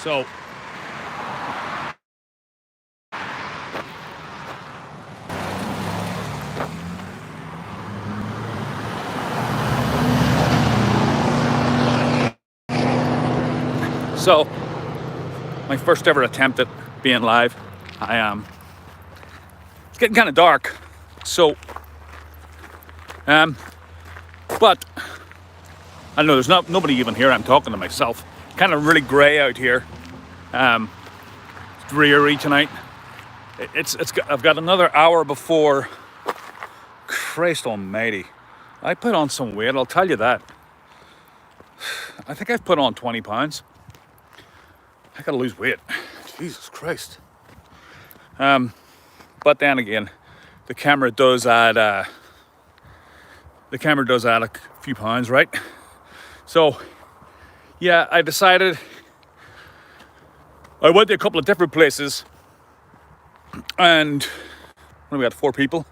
So my first ever attempt at being live. It's getting kind of dark. So but I don't know, there's nobody even here. I'm talking to myself. Kind of really grey out here. It's dreary tonight. I've got another hour before. Christ almighty. I put on some weight, I'll tell you that. I think I've put on 20 pounds. I gotta lose weight. Jesus Christ. But then again, the camera does add a few pounds, right? So yeah, I decided I went to a couple of different places, and we had 4 people.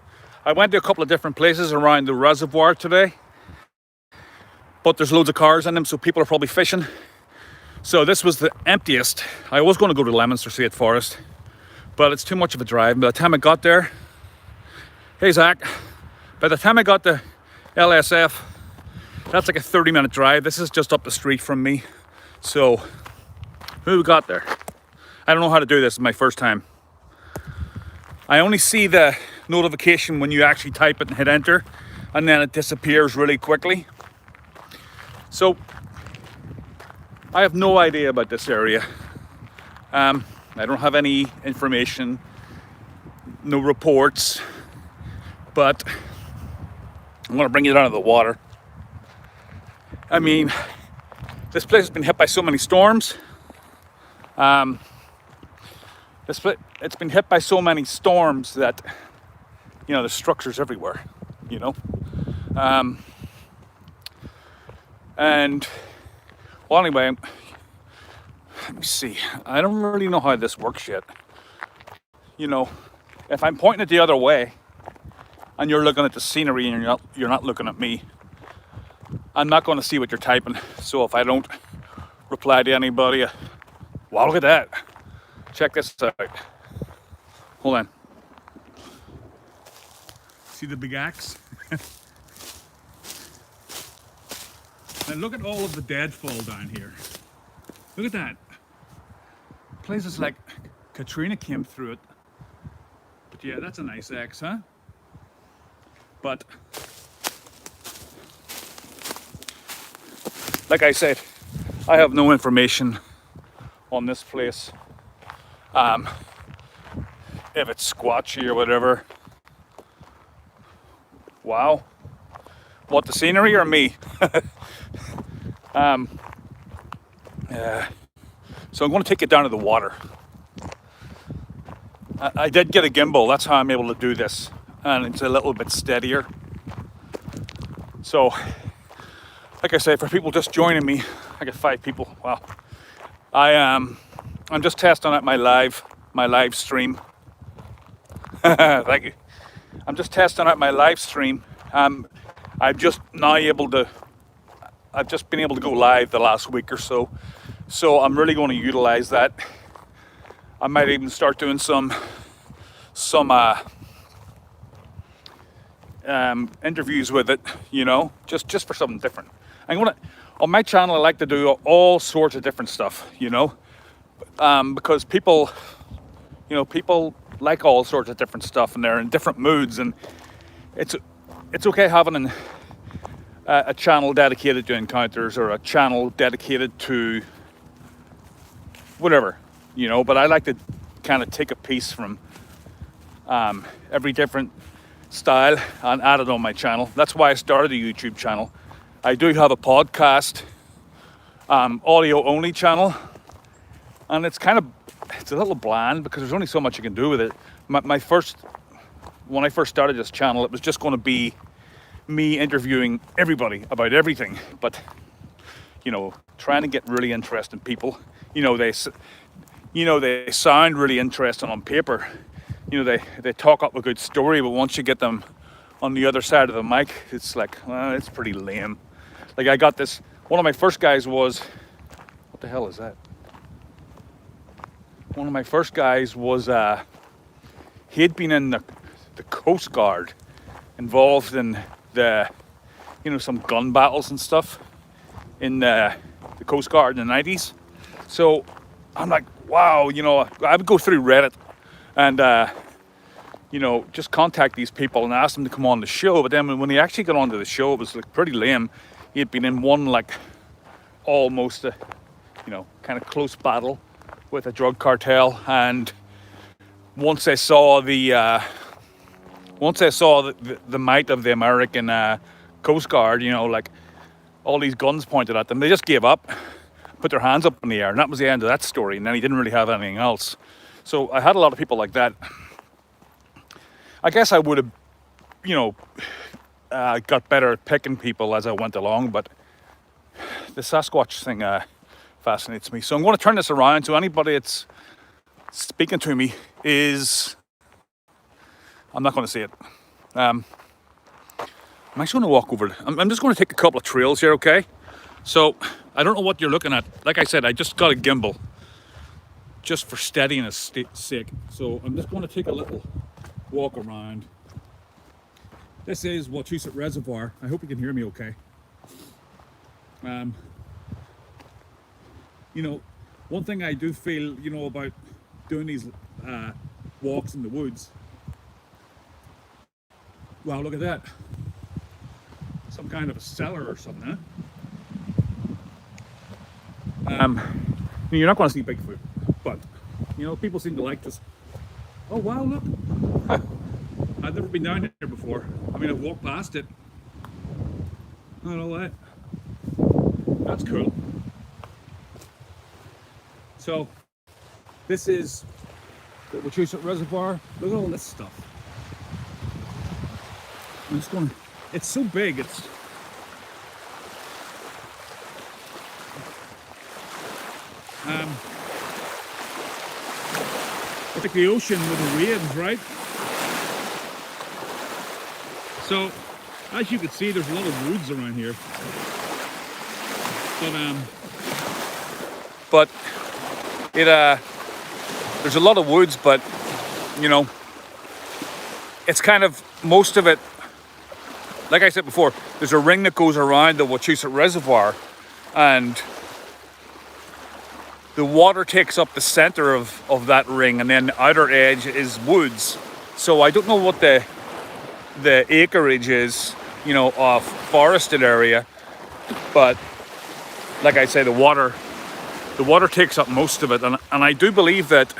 I went to a couple of different places around the reservoir today, but there's loads of cars in them, so people are probably fishing. So this was the emptiest. I was going to go to Leominster State Forest, but it's too much of a drive. By the time I got there, hey Zach, by the time I got to LSF, that's like a 30-minute drive. This is just up the street from me. So who got there? I don't know how to do this. It's my first time. I only see the notification when you actually type it and hit enter, and then it disappears really quickly. So I have no idea about this area. I don't have any information, no reports, but I'm gonna bring it out of the water. I mean, this place has been hit by so many storms. It's been hit by so many storms that, you know, there's structures everywhere, you know. And, well, anyway, let me see. I don't really know how this works yet. You know, if I'm pointing it the other way and you're looking at the scenery and you're not looking at me, I'm not going to see what you're typing. So if I don't reply to anybody, wow, look at that. Check this out. Hold on. See the big axe? And look at all of the deadfall down here. Look at that. Places like Katrina came through it. But yeah, that's a nice axe, huh? But like I said, I have no information on this place. If it's squatchy or whatever. Wow. What, the scenery or me? So I'm going to take it down to the water. I did get a gimbal. That's how I'm able to do this. And it's a little bit steadier. So, like I said, for people just joining me, I got 5 people. Wow. I'm just testing out my live stream. Thank you. I'm just testing out my live stream. I've just been able to go live the last week or so. So I'm really going to utilize that. I might even start doing some interviews with it, you know, just for something different. On my channel, I like to do all sorts of different stuff, you know, because people like all sorts of different stuff, and they're in different moods, and it's okay having a channel dedicated to encounters or a channel dedicated to whatever, you know, but I like to kind of take a piece from every different style and add it on my channel. That's why I started a YouTube channel. I do have a podcast, audio only channel, and it's a little bland because there's only so much you can do with it. When I first started this channel, it was just going to be me interviewing everybody about everything, but you know, trying to get really interesting people. You know, they sound really interesting on paper. You know, they talk up a good story, but once you get them on the other side of the mic, it's like, well, it's pretty lame. Like I got this, one of my first guys was, what the hell is that? one of my first guys was he had been in the Coast Guard, involved in the some gun battles and stuff in the Coast Guard in the 90s. So I'm like, wow, I would go through Reddit and just contact these people and ask them to come on the show. But then when he actually got onto the show, it was like pretty lame. He had been in one like almost a kind of close battle with a drug cartel, and once I saw the might of the American Coast Guard, like all these guns pointed at them, they just gave up, put their hands up in the air, and that was the end of that story. And then he didn't really have anything else. So I had a lot of people like that. I guess I would have, got better at picking people as I went along, but the Sasquatch thing fascinates me. So I'm going to turn this around. So anybody that's speaking to me I'm not going to say it. I'm actually going to walk over. I'm just going to take a couple of trails here, okay? So I don't know what you're looking at. Like I said, I just got a gimbal just for steadiness sake. So I'm just going to take a little walk around. This is Wachusett Reservoir. I hope you can hear me okay. One thing I do feel, about doing these walks in the woods. Wow, look at that. Some kind of a cellar or something, huh? You're not going to see Bigfoot, but, people seem to like this. Oh, wow, look. I've never been down here before. I've walked past it. I don't know that. That's cool. So, this is the Wachusett Reservoir. Look at all this stuff. I'm just going. It's so big. It's like the ocean with the waves, right? So, as you can see, there's a lot of woods around here. But there's a lot of woods, but it's kind of most of it. Like I said before, there's a ring that goes around the Wachusett Reservoir, and the water takes up the center of that ring, and then the outer edge is woods. So I don't know what the acreage is, of forested area, but like I say, the water takes up most of it, and I do believe that.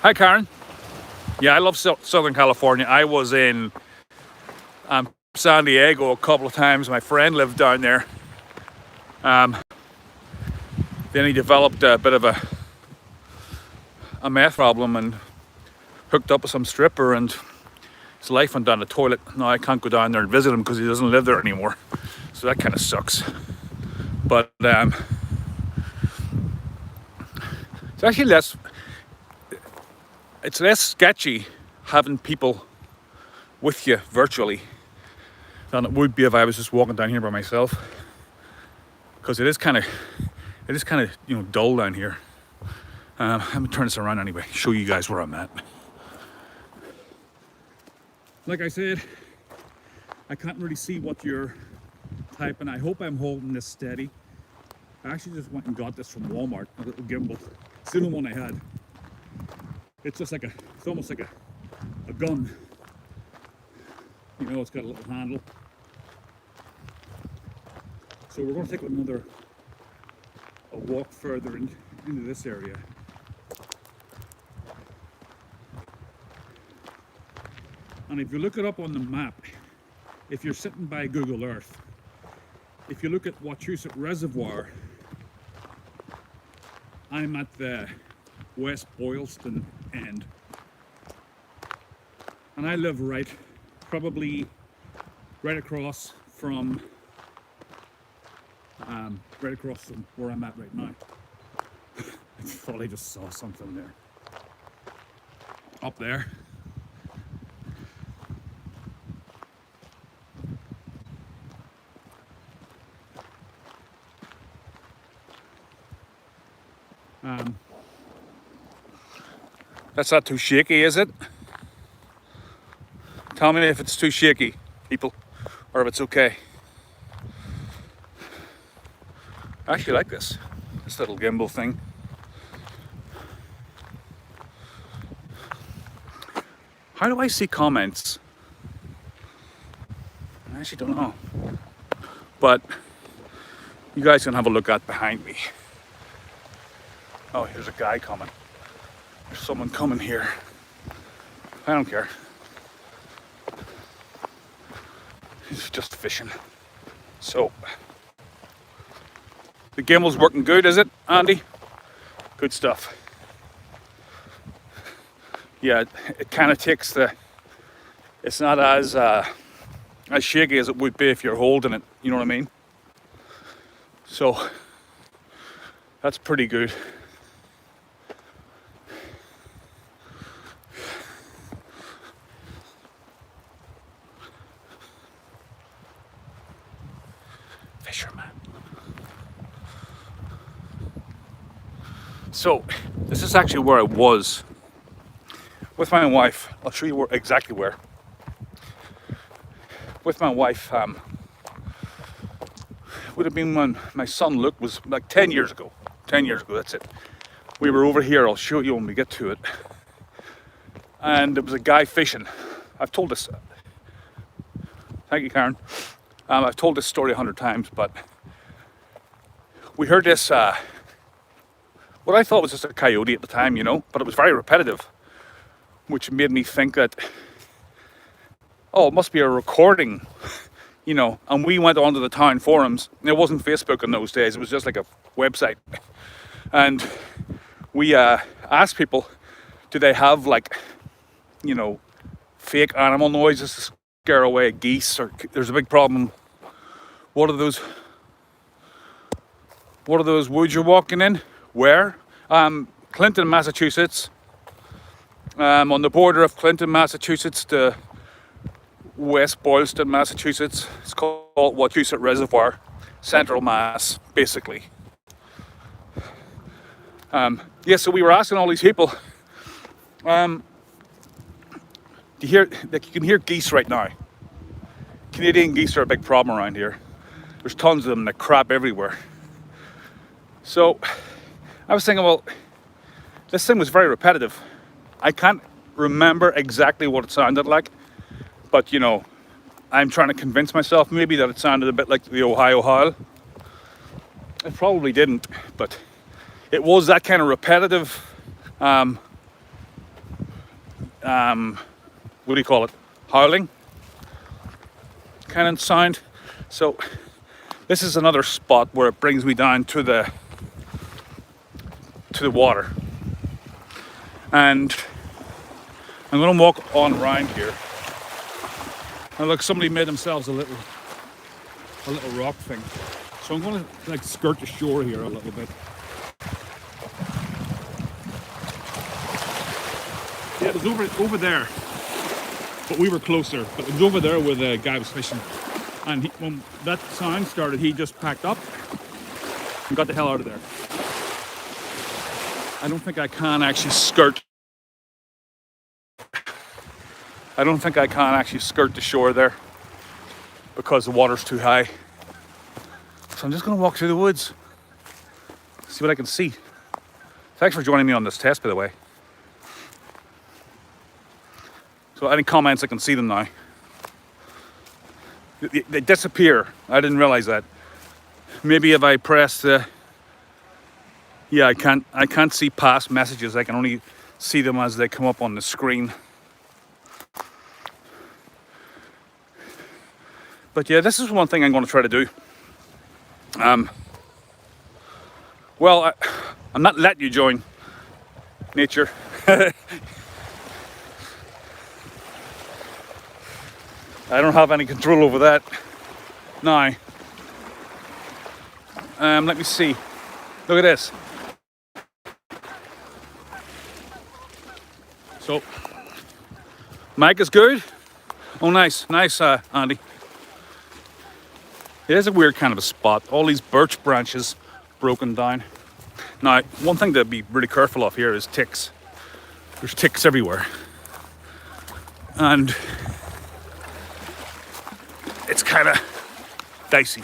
Hi, Karen. Yeah, I love Southern California. I was in San Diego a couple of times. My friend lived down there. Then he developed a bit of a meth problem and hooked up with some stripper, and his life went down the toilet. Now I can't go down there and visit him because he doesn't live there anymore. So that kind of sucks. But it's actually less sketchy having people with you virtually than it would be if I was just walking down here by myself, because it is kind of dull down here. I'm gonna turn this around anyway, show you guys where I'm at. Like I said, I can't really see what you're typing. I hope I'm holding this steady. I actually just went and got this from Walmart, a little gimbal. It's the only one I had. It's just like it's almost like a gun. It's got a little handle. So we're going to take a walk further into this area. And if you look it up on the map, if you're sitting by Google Earth, if you look at Wachusett Reservoir, I'm at the West Boylston end. And I live probably right across from where I'm at right now. I thought I just saw something there. Up there. That's not too shaky, is it? Tell me if it's too shaky, people, or if it's okay. I actually like this little gimbal thing. How do I see comments? I actually don't know. But you guys can have a look at behind me. Oh, here's a guy coming. There's someone coming here. I don't care. He's just fishing. So, the gimbal's working good, is it, Andy? Good stuff. Yeah, it kind of takes the. It's not as shaky as it would be if you're holding it. You know what I mean? So that's pretty good. Fisherman. So this is actually where I was with my wife. I'll show you exactly where. With my wife, would have been when my son Luke was like 10 years ago. 10 years ago, that's it. We were over here, I'll show you when we get to it. And there was a guy fishing. I've told this. Thank you, Karen. I've told this story 100 times, but we heard this, what I thought was just a coyote at the time, you know, but it was very repetitive, which made me think that, oh, it must be a recording, you know. And we went onto the town forums. It wasn't Facebook in those days, it was just like a website. And we asked people, do they have like, you know, fake animal noises to scare away geese, or there's a big problem. What are those woods you're walking in? Where? Clinton, Massachusetts. On the border of Clinton, Massachusetts to West Boylston, Massachusetts. It's called Wachusett Reservoir, Central Mass, basically. Yeah, so we were asking all these people. Do you hear? Like, you can hear geese right now. Canadian geese are a big problem around here. There's tons of them that crap everywhere. So I was thinking, well, this thing was very repetitive. I can't remember exactly what it sounded like, but you know, I'm trying to convince myself maybe that it sounded a bit like the Ohio howl. It probably didn't, but it was that kind of repetitive, what do you call it? Howling kind of sound. So this is another spot where it brings me down to the water, and I'm going to walk on around here. And look, somebody made themselves a little rock thing, so I'm going to like skirt the shore here a little bit. Yeah, it was over there, but we were closer. But it was over there where the guy was fishing, and when that sound started, he just packed up and got the hell out of there. I don't think I can actually skirt. I don't think I can actually skirt the shore there because the water's too high. So I'm just going to walk through the woods, see what I can see. Thanks for joining me on this test, by the way. So any comments, I can see them now. They disappear. I didn't realize that. Maybe if I press the... Yeah, I can't see past messages. I can only see them as they come up on the screen. But yeah, this is one thing I'm going to try to do. Well, I'm not letting you join nature. I don't have any control over that. Now, let me see. Look at this. So, mic is good. Oh, nice, Andy. It is a weird kind of a spot. All these birch branches broken down. Now, one thing to be really careful of here is ticks. There's ticks everywhere. And it's kind of dicey.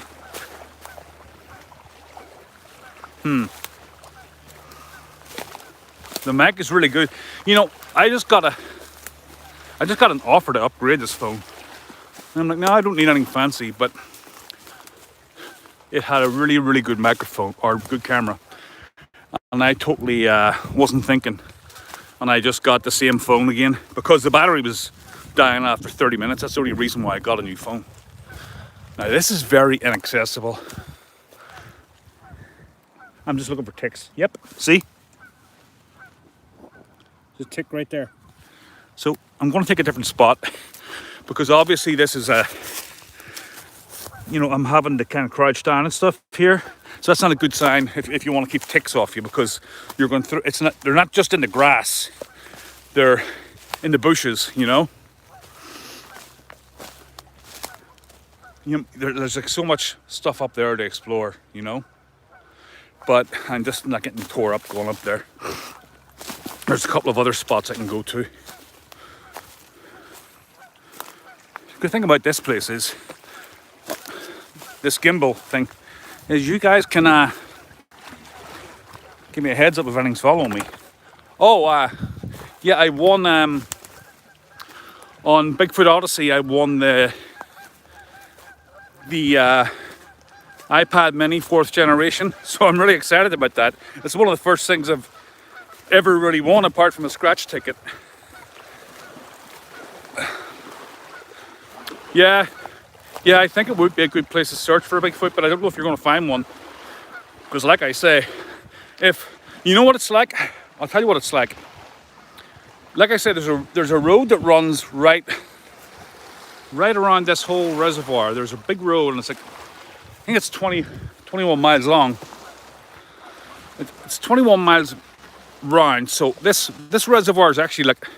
The Mac is really good. You know, I just got an offer to upgrade this phone. And I'm like, no, I don't need anything fancy, but it had a really, really good microphone or good camera. And I totally wasn't thinking. And I just got the same phone again because the battery was dying after 30 minutes. That's the only reason why I got a new phone. Now this is very inaccessible. I'm just looking for ticks. Yep, see? There's a tick right there. So I'm going to take a different spot because obviously this is I'm having to kind of crouch down and stuff here. So that's not a good sign if you want to keep ticks off you, because you're going through, they're not just in the grass, they're in the bushes, there's like so much stuff up there to explore, but I'm just not getting tore up going up there. There's a couple of other spots I can go to. The good thing about this place is, this gimbal thing, is you guys can give me a heads up if anything's following me. Yeah, I won on Bigfoot Odyssey. I won the iPad Mini 4th generation, so I'm really excited about that. It's one of the first things I've ever really won apart from a scratch ticket. Yeah, I think it would be a good place to search for a Bigfoot, but I don't know if you're going to find one. Because like I say, if you know what it's like, I'll tell you what it's like. Like I said, there's a road that runs right around this whole reservoir. There's a big road, and it's like, I think it's 21 miles long. It's 21 miles round. So this reservoir is actually like,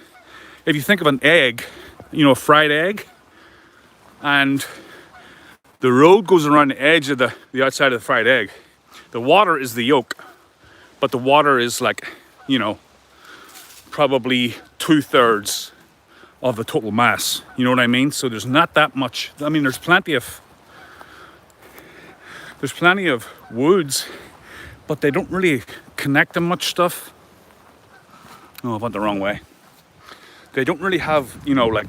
if you think of an egg, a fried egg, and the road goes around the edge of the outside of the fried egg. The water is the yolk, but the water is like, probably 2/3 of the total mass. You know what I mean? So there's not that much. I mean, there's plenty of woods, but they don't really connect to much stuff. Oh, I went the wrong way. They don't really have, like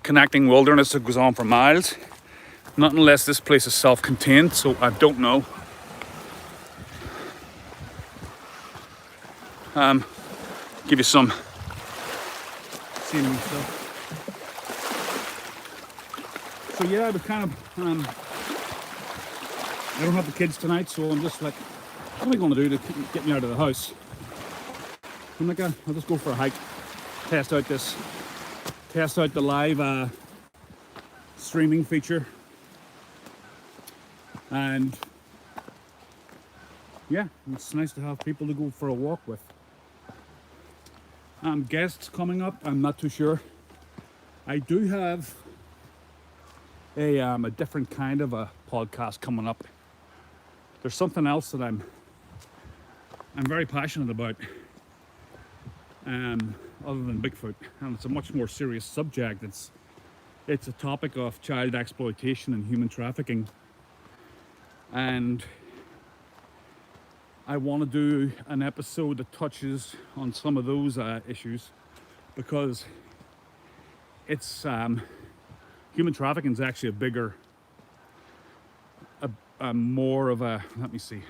connecting wilderness that goes on for miles. Not unless this place is self-contained, so I don't know. Give you some scenery stuff. So yeah, I was kind of, I don't have the kids tonight, so I'm just like, what am I going to do to get me out of the house? I'm like, I'll just go for a hike, test out the live streaming feature. And yeah, it's nice to have people to go for a walk with. Guests coming up, I'm not too sure. I do have a different kind of a podcast coming up. There's something else that I'm very passionate about, other than Bigfoot, and it's a much more serious subject. It's a topic of child exploitation and human trafficking. And I want to do an episode that touches on some of those issues, because it's human trafficking is actually a bigger, more of a, let me see,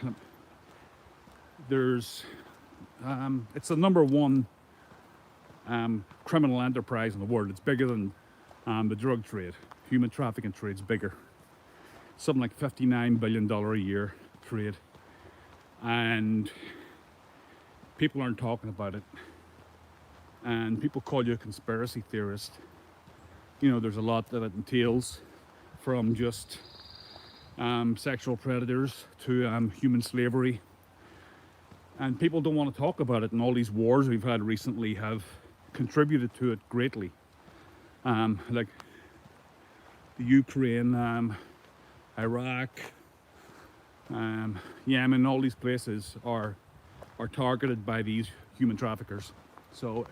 there's it's the number one criminal enterprise in the world. It's bigger than the drug trade. Human trafficking trade's bigger. Something like $59 billion a year trade, and people aren't talking about it, and people call you a conspiracy theorist. There's a lot that it entails, from just sexual predators to human slavery, and people don't want to talk about it, and all these wars we've had recently have contributed to it greatly, like the Ukraine, Iraq, Yemen. All these places are targeted by these human traffickers. So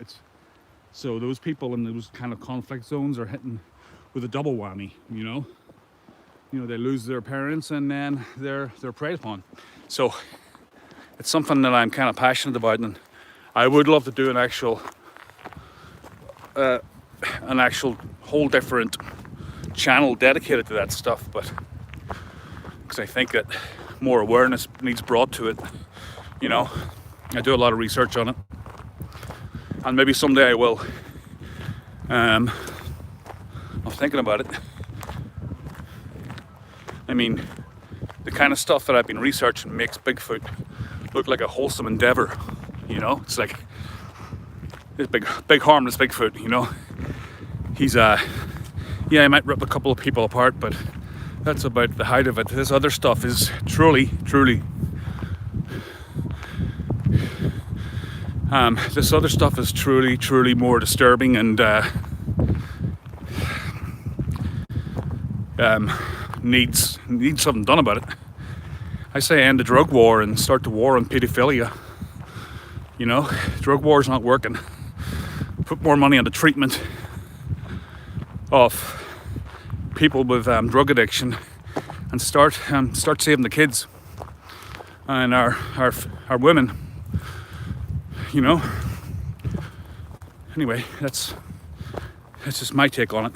So those people in those kind of conflict zones are hitting with a double whammy, you know. They lose their parents and then they're preyed upon. So it's something that I'm kind of passionate about, and I would love to do an actual whole different channel dedicated to that stuff, but because I think that more awareness needs brought to it. I do a lot of research on it, and maybe someday I will. I'm thinking about it. I mean, the kind of stuff that I've been researching makes Bigfoot look like a wholesome endeavor. It's like this big harmless Bigfoot. He's he might rip a couple of people apart, but that's about the height of it. This other stuff is truly more disturbing and needs something done about it. I say end the drug war and start the war on pedophilia. Drug war's not working. Put more money on the treatment of people with drug addiction, and start saving the kids and our women. Anyway, that's just my take on it.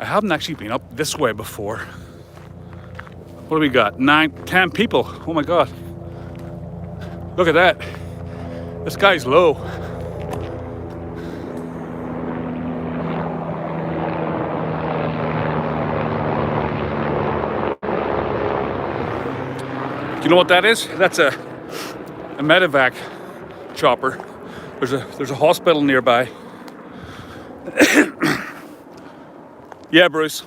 I haven't actually been up this way before. What do we got? 9, 10 people. Oh my god. Look at that. This guy's low. Do you know what that is? That's a medevac chopper. There's a hospital nearby. Yeah, Bruce.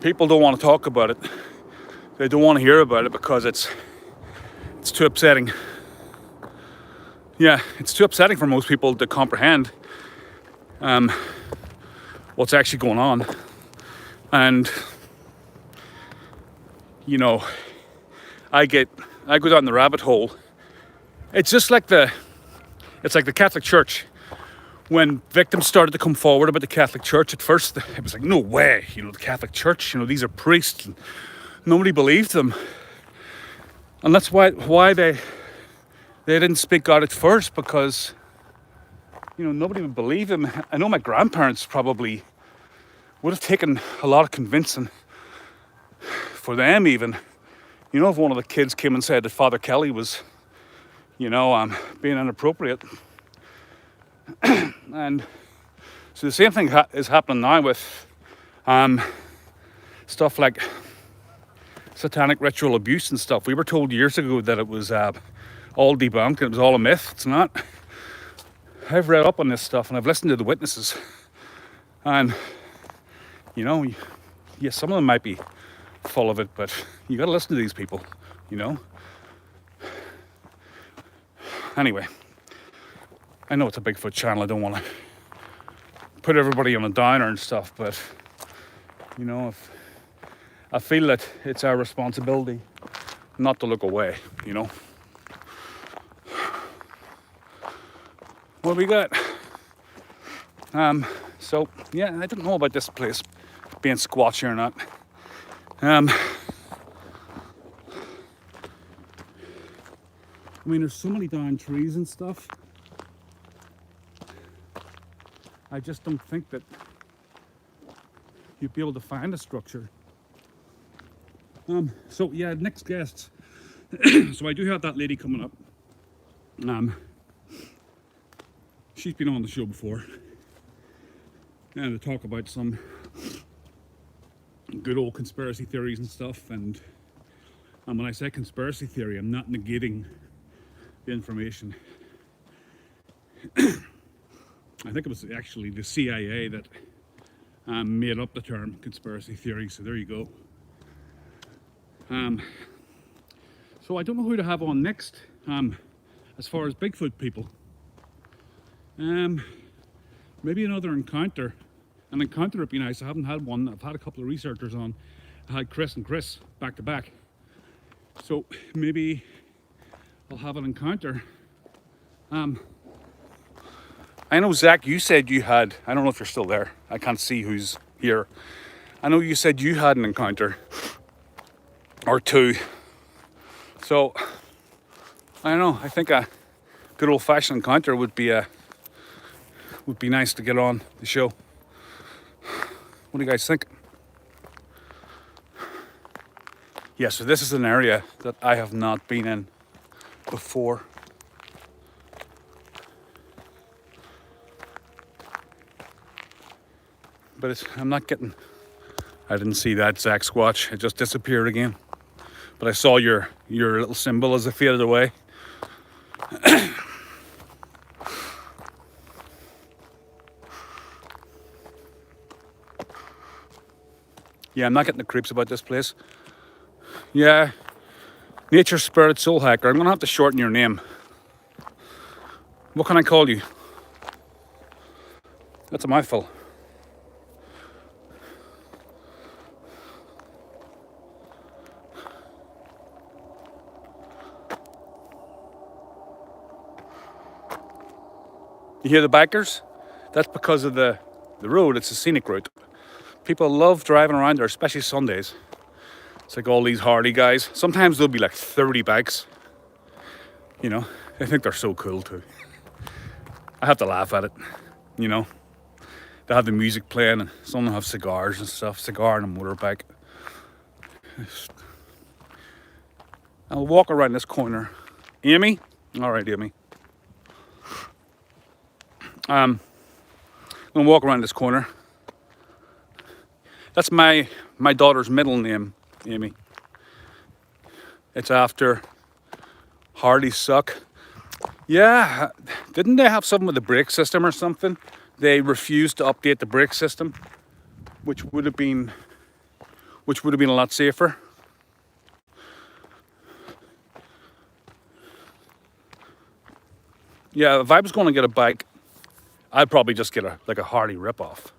People don't want to talk about it. They don't want to hear about it because it's too upsetting. Yeah, it's too upsetting for most people to comprehend what's actually going on. And I go down the rabbit hole. It's just like the Catholic Church. When victims started to come forward about the Catholic Church, at first it was like, no way, the Catholic Church, these are priests. And nobody believed them. And that's why they didn't speak out at first, because, nobody would believe them. I know my grandparents probably would have taken a lot of convincing for them even. If one of the kids came and said that Father Kelly was, being inappropriate. And so the same thing is happening now with stuff like satanic ritual abuse and stuff. We were told years ago that it was all debunked, it was all a myth. It's not. I've read up on this stuff and I've listened to the witnesses, and yes, some of them might be full of it, but you got to listen to these people. Anyway, I know it's a Bigfoot channel. I don't want to put everybody on a downer and stuff, but if I feel that it's our responsibility not to look away. What we got? So yeah, I don't know about this place being squatchy or not. There's so many down trees and stuff. I just don't think that you'd be able to find a structure. So yeah, next guests. So I do have that lady coming up. She's been on the show before, and to talk about some good old conspiracy theories and stuff. And when I say conspiracy theory, I'm not negating the information. I think it was actually the CIA that made up the term conspiracy theory, so there you go. So I don't know who to have on next as far as Bigfoot people. Maybe another encounter. An encounter would be nice. I haven't had one. I've had a couple of researchers on. I had Chris and Chris back to back. So maybe I'll have an encounter. I know, Zach, you said you had, I don't know if you're still there. I can't see who's here. I know you said you had an encounter or two. So, I don't know, I think a good old-fashioned encounter would be nice to get on the show. What do you guys think? Yeah, so this is an area that I have not been in before. But I'm not getting, I didn't see that Zach Squatch. It just disappeared again. But I saw your little symbol as it faded away. Yeah, I'm not getting the creeps about this place. Yeah, Nature Spirit Soul Hacker. I'm gonna have to shorten your name. What can I call you? That's a mouthful. You hear the bikers? That's because of the road. It's a scenic route. People love driving around there, especially Sundays. It's like all these hardy guys. Sometimes there'll be like 30 bikes. You know, I think they're so cool too. I have to laugh at it, you know. They have the music playing and some of them have cigars and stuff. Cigar and a motorbike. I'll walk around this corner. Amy? All right, Amy. I'm gonna walk around this corner. That's my daughter's middle name, Amy. It's after Hardy Suck. Yeah, didn't they have something with the brake system or something? They refused to update the brake system, which would have been a lot safer. Yeah, if I was going to get a bike, I'd probably just get a Hardy ripoff.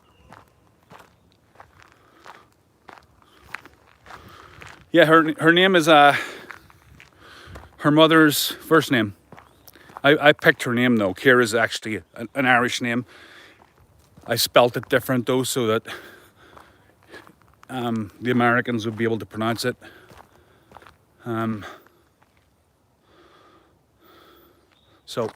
Yeah, her name is her mother's first name. I picked her name though. Kira is actually an Irish name. I spelt it different though, so that the Americans would be able to pronounce it. So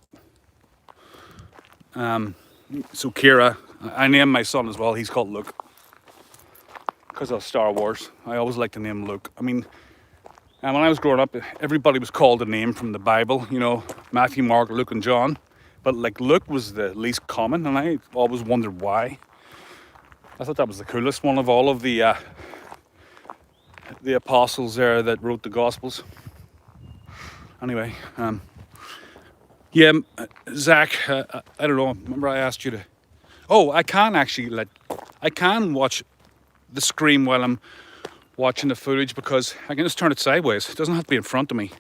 Kira, I named my son as well. He's called Luke because of Star Wars. I always liked the name Luke. I mean, when I was growing up, everybody was called a name from the Bible. You know, Matthew, Mark, Luke, and John. But like Luke was the least common, and I always wondered why. I thought that was the coolest one of all of the apostles there that wrote the Gospels. Anyway, yeah, Zach, I don't know. Remember I asked you to. Oh, I can actually I can watch the screen while I'm watching the footage because I can just turn it sideways. It doesn't have to be in front of me.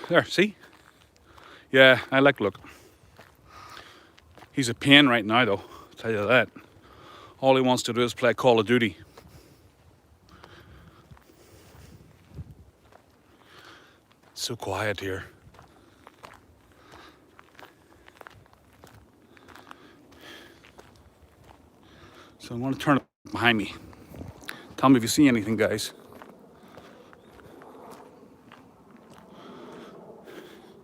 There, see? Yeah, I like Luke. He's a pain right now though, I'll tell you that. All he wants to do is play Call of Duty. It's so quiet here. So I'm going to turn it behind me. Tell me if you see anything, guys.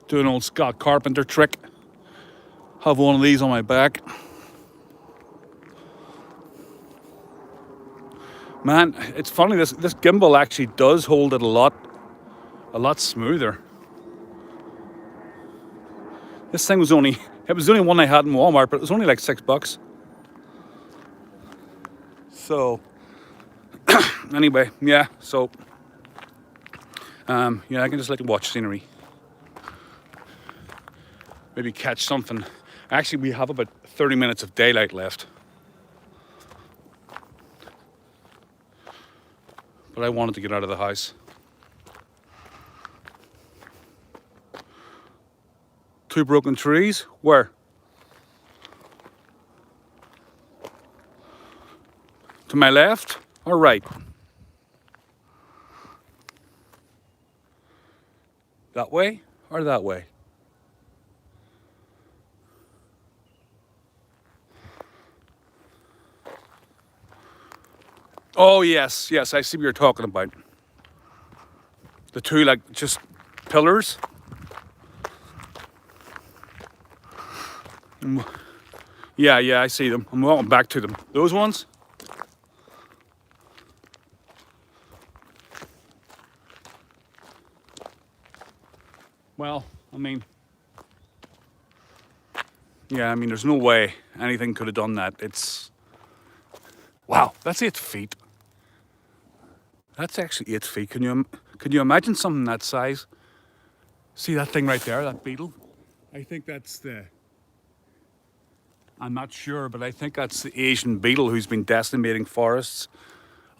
Do an old Scott Carpenter trick. Have one of these on my back. Man, it's funny, this gimbal actually does hold it a lot smoother. This thing was only one I had in Walmart, but it was only like $6. So anyway, yeah, so yeah, I can just let you watch scenery. Maybe catch something. Actually, we have about 30 minutes of daylight left. But I wanted to get out of the house. Two broken trees? Where? To my left or right? That way or that way? Oh, yes, yes, I see what you're talking about. The two, like, just pillars. Yeah, yeah, I see them. I'm walking back to them. Those ones? Well, I mean, yeah, I mean, there's no way anything could have done that. It's, wow, that's 8 feet. That's actually 8 feet. Can you imagine something that size? See that thing right there, that beetle? I think that's the, I'm not sure, but I think that's the Asian beetle who's been decimating forests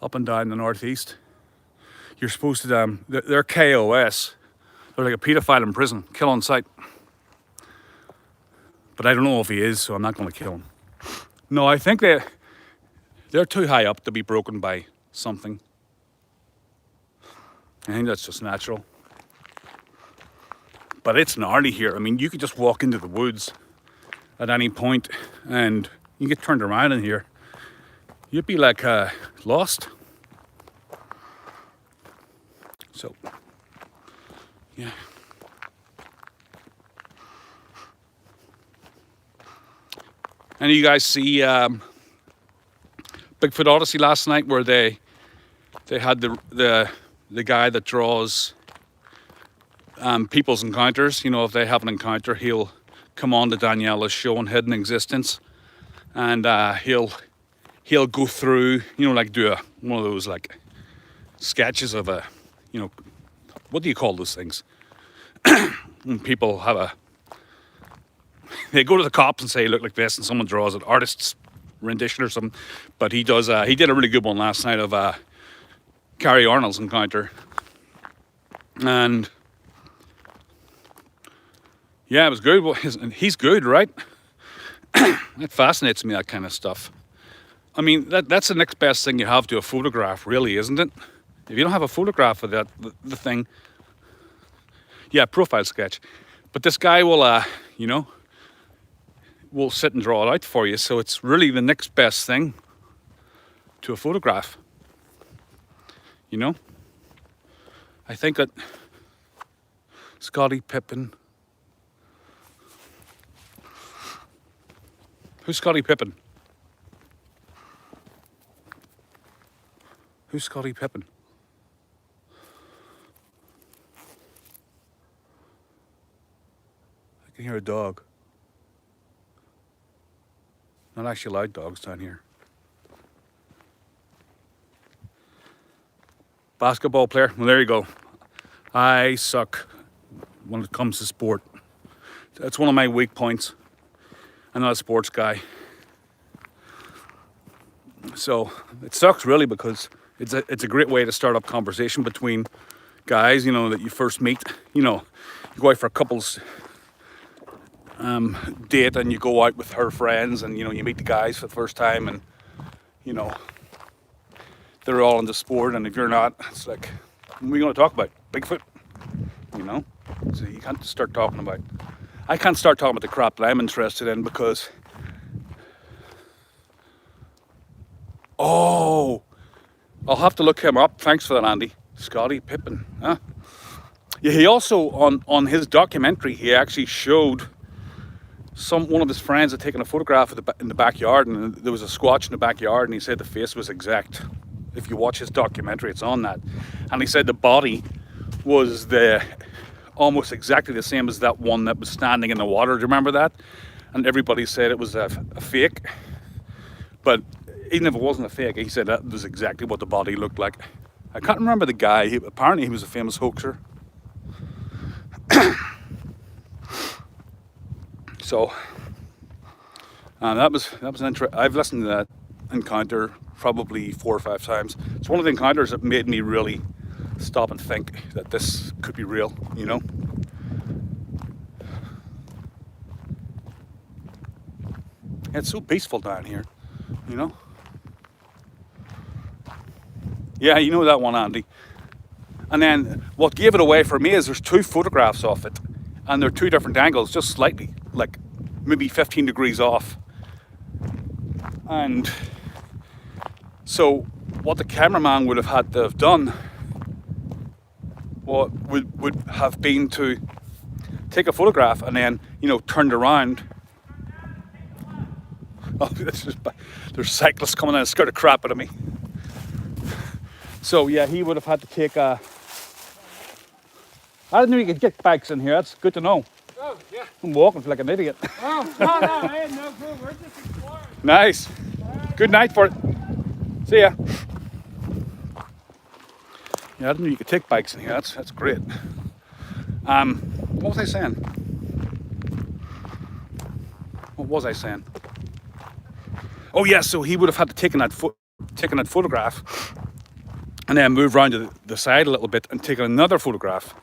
up and down the northeast. You're supposed to, they're KOS. They're like a paedophile in prison, kill on sight. But I don't know if he is, so I'm not going to kill him. No, I think they're too high up to be broken by something. I think that's just natural. But it's gnarly here. I mean, you could just walk into the woods at any point and you get turned around in here. You'd be like lost. So, yeah. And you guys see Bigfoot Odyssey last night, where they had the guy that draws people's encounters. You know, if they have an encounter, he'll come on to Daniela's show on Hidden Existence, and he'll go through, you know, like do one of those like sketches of a, you know, what do you call those things? When people have they go to the cops and say, look like this, and someone draws an artist's rendition or something. But he does, he did a really good one last night of Gary Arnold's encounter. And yeah, it was good. He's good, right? It fascinates me, that kind of stuff. I mean, that's the next best thing you have to a photograph, really, isn't it? If you don't have a photograph of that, the thing, yeah, profile sketch. But this guy will, you know, will sit and draw it out for you. So it's really the next best thing to a photograph. You know? I think that Scottie Pippen. Who's Scottie Pippen? Who's Scottie Pippen? I can hear a dog. Not actually loud dogs down here. Basketball player. Well, there you go. I suck when it comes to sport. That's one of my weak points. I'm not a sports guy. So it sucks really, because it's a great way to start up conversation between guys, you know, that you first meet. You know, you go out for a couple's date and you go out with her friends, and you know, you meet the guys for the first time, and you know, they're all into sport, and if you're not, it's like, what are we going to talk about? Bigfoot? You know? So you can't start talking about, I can't start talking about the crap that I'm interested in, because oh, I'll have to look him up. Thanks for that, Andy. Scottie Pippen, huh? Yeah, he also, on his documentary, he actually showed one of his friends had taken a photograph of in the backyard, and there was a squatch in the backyard, and he said the face was exact. If you watch his documentary, it's on that. And he said the body was almost exactly the same as that one that was standing in the water. Do you remember that? And everybody said it was a fake. But even if it wasn't a fake, he said that was exactly what the body looked like. I can't remember the guy. Apparently he was a famous hoaxer. So that was an interesting. I've listened to that encounter probably 4 or 5 times. It's one of the encounters that made me really stop and think that this could be real, you know. It's so peaceful down here, you know. Yeah, you know that one, Andy. And then what gave it away for me is there's two photographs of it, and they're two different angles, just slightly, like maybe 15 degrees off. And so what the cameraman would have had to have done would have been to take a photograph and then, you know, turned around. Oh, there's cyclists coming in and scared the crap out of me. So yeah, he would have had to take a... I didn't know you could get bikes in here. That's good to know. Oh, yeah. I'm walking like an idiot. Oh, no, I had no clue. We're just exploring. Nice. Good night for it. See ya. Yeah, I didn't know you could take bikes in here. That's great. What was I saying? What was I saying? Oh yeah, so he would have had to taken that photograph and then move around to the side a little bit and take another photograph.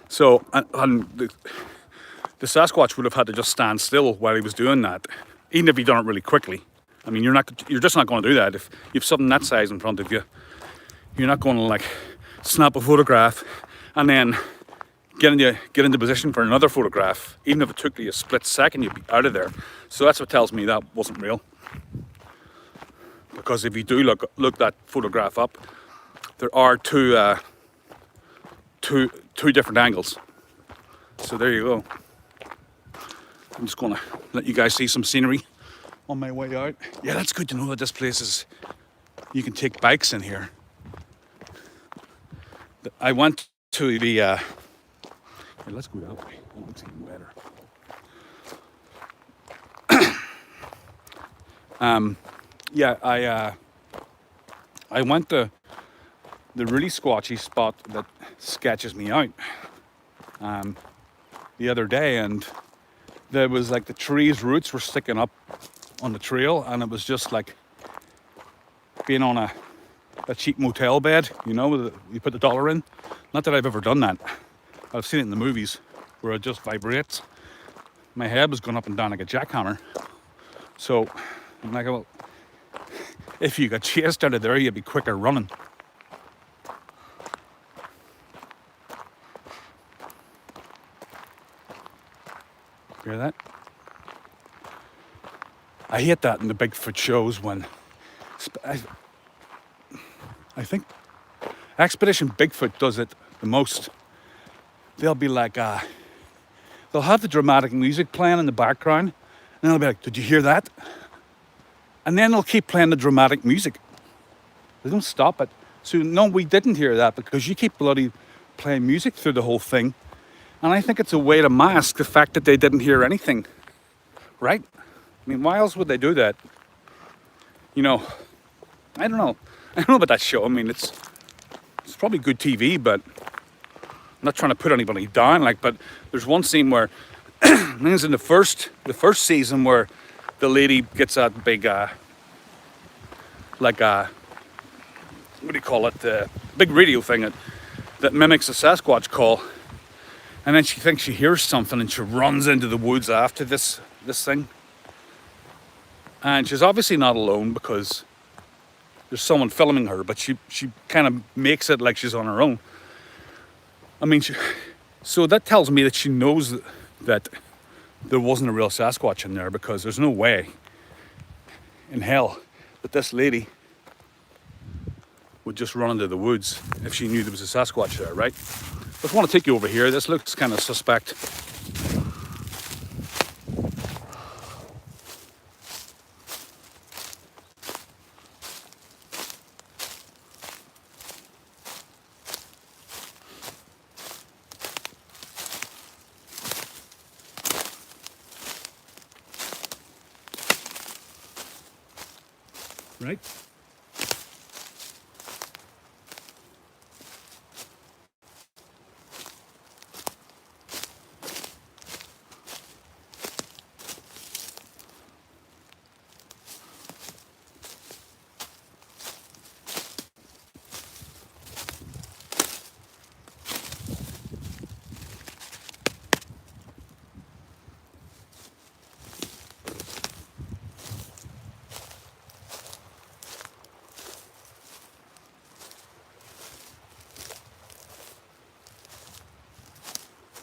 So and the Sasquatch would have had to just stand still while he was doing that, even if he done it really quickly. I mean, you're just not going to do that if you have something that size in front of you. You're not going to like snap a photograph and then get into position for another photograph. Even if it took you a split second, you'd be out of there. So that's what tells me that wasn't real. Because if you do look that photograph up, there are two different angles. So there you go. I'm just gonna let you guys see some scenery on my way out. Yeah, that's good to know that this place is, you can take bikes in here. I went to the, here, let's go that way. That looks even better. Yeah, I went to the really squatchy spot that sketches me out the other day, and there was like the trees' roots were sticking up on the trail, and it was just like being on a cheap motel bed, you know, you put the dollar in. Not that I've ever done that. I've seen it in the movies where it just vibrates. My head was going up and down like a jackhammer. So I'm like, well, if you got chased out of there, you'd be quicker running. Hear that? I hate that in the Bigfoot shows when I think Expedition Bigfoot does it the most. They'll be like, they'll have the dramatic music playing in the background, and they'll be like, did you hear that? And then they'll keep playing the dramatic music. They don't stop it. So no, we didn't hear that because you keep bloody playing music through the whole thing. And I think it's a way to mask the fact that they didn't hear anything, right? I mean, why else would they do that? You know, I don't know. I don't know about that show. I mean, it's probably good TV, but I'm not trying to put anybody down. Like, but there's one scene where I think it's in the first season where the lady gets that big, what do you call it? The big radio thing that mimics a Sasquatch call. And then she thinks she hears something and she runs into the woods after this thing. And she's obviously not alone because there's someone filming her, but she kind of makes it like she's on her own. I mean, so that tells me that she knows that there wasn't a real Sasquatch in there, because there's no way in hell that this lady would just run into the woods if she knew there was a Sasquatch there, right? I just want to take you over here. This looks kind of suspect. Right?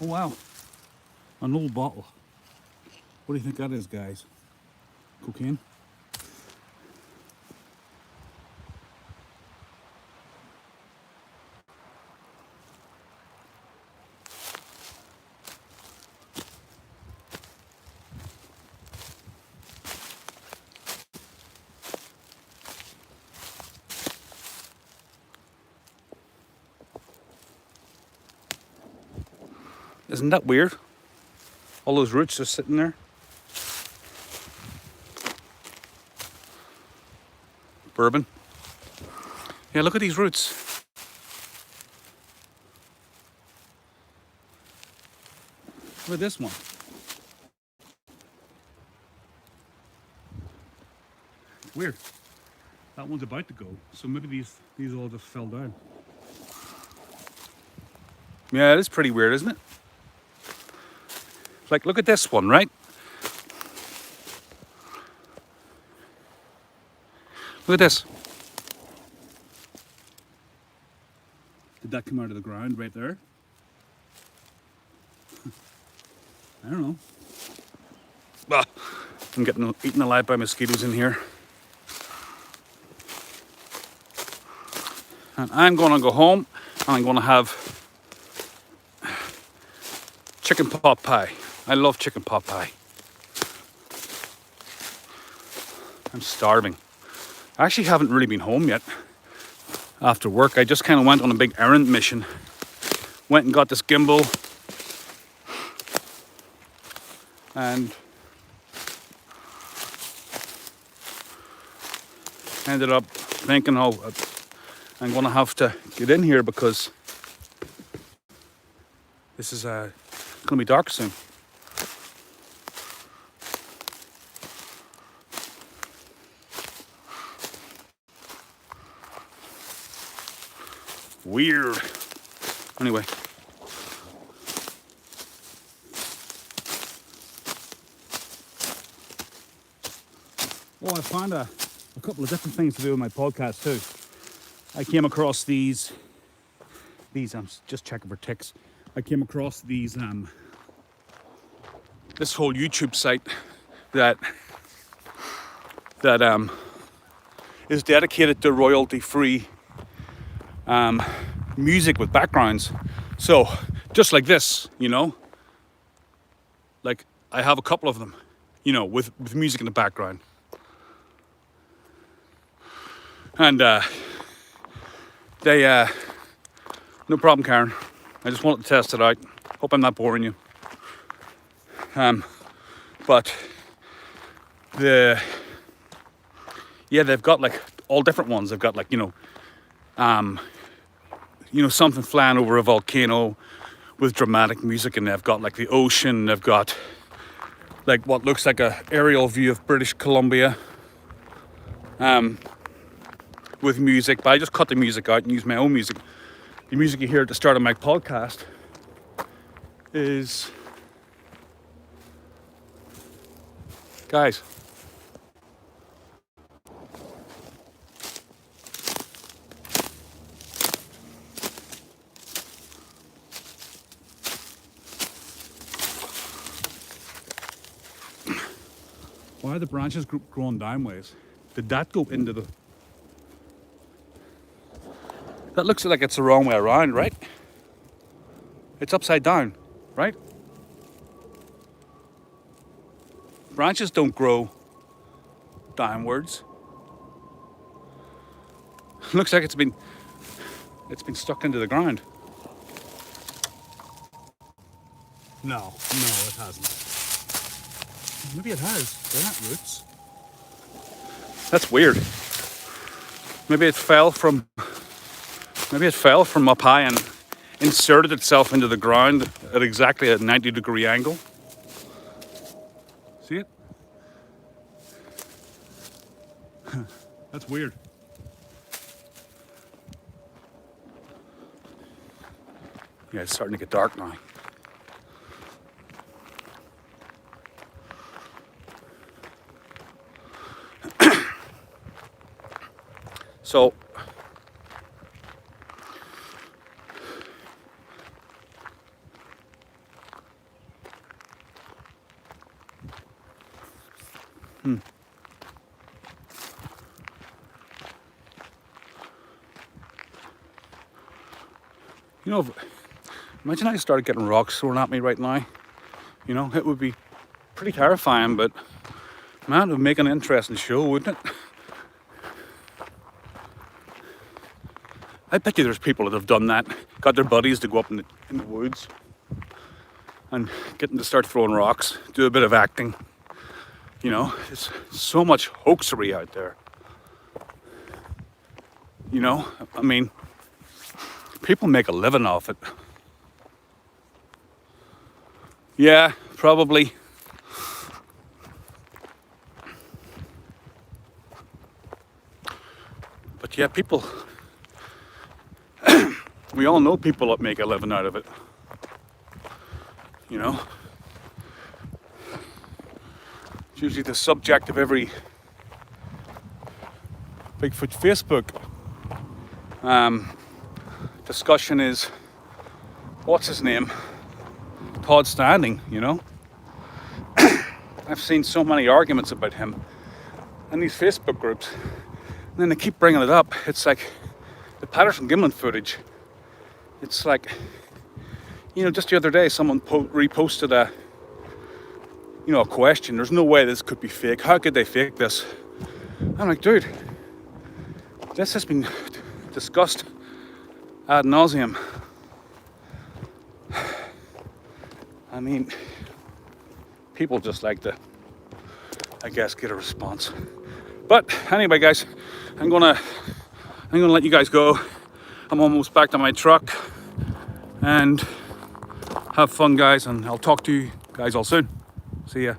Oh wow, an old bottle. What do you think that is, guys? Cocaine? Isn't that weird? All those roots just sitting there. Bourbon. Yeah, look at these roots. Look at this one. Weird. That one's about to go, so maybe these all just fell down. Yeah, it is pretty weird, isn't it? Like, look at this one, right? Look at this. Did that come out of the ground right there? I don't know. Ah, I'm getting eaten alive by mosquitoes in here. And I'm gonna go home and I'm gonna have chicken pot pie. I love chicken pot pie. I'm starving. I actually haven't really been home yet after work. I just kind of went on a big errand mission. Went and got this gimbal. And ended up thinking, oh, I'm gonna have to get in here because this is gonna be dark soon. Weird. Anyway. Well, I found a couple of different things to do with my podcast too. I came across these. I'm just checking for ticks. I came across these. This whole YouTube site that is dedicated to royalty-free music with backgrounds. So just like this, you know, like I have a couple of them, you know, with music in the background. And they, no problem, Karen. I just wanted to test it out. Hope I'm not boring you. But they've got like all different ones. They've got like, something flying over a volcano with dramatic music, and they've got like the ocean. They've got like what looks like a aerial view of British Columbia. With music, but I just cut the music out and use my own music. The music you hear at the start of my podcast is, guys, why are the branches growing downways? Did that go into the... That looks like it's the wrong way around, right? It's upside down, right? Branches don't grow downwards. Looks like it's been stuck into the ground. No, it hasn't. Maybe it has. They're not roots. That's weird. Maybe it fell from up high and inserted itself into the ground at exactly a 90-degree angle. See it? That's weird. Yeah, it's starting to get dark now. So You know, imagine I started getting rocks thrown at me right now. You know, it would be pretty terrifying, but man, it would make an interesting show, wouldn't it? I bet you there's people that have done that, got their buddies to go up in the woods and get them to start throwing rocks, do a bit of acting. You know, there's so much hoaxery out there. You know, I mean, people make a living off it. Yeah, probably. But yeah, people, we all know people that make a living out of it. You know, it's usually the subject of every Bigfoot Facebook discussion is, what's his name? Todd Standing, you know. I've seen so many arguments about him in these Facebook groups, and then they keep bringing it up. It's like the Patterson Gimlin footage. It's like, you know, just the other day someone reposted a question. There's no way this could be fake. How could they fake this? I'm like, dude, this has been discussed ad nauseum. I mean, people just like to, I guess, get a response. But anyway, guys, I'm gonna let you guys go. I'm almost back to my truck, and have fun, guys, and I'll talk to you guys all soon. See ya.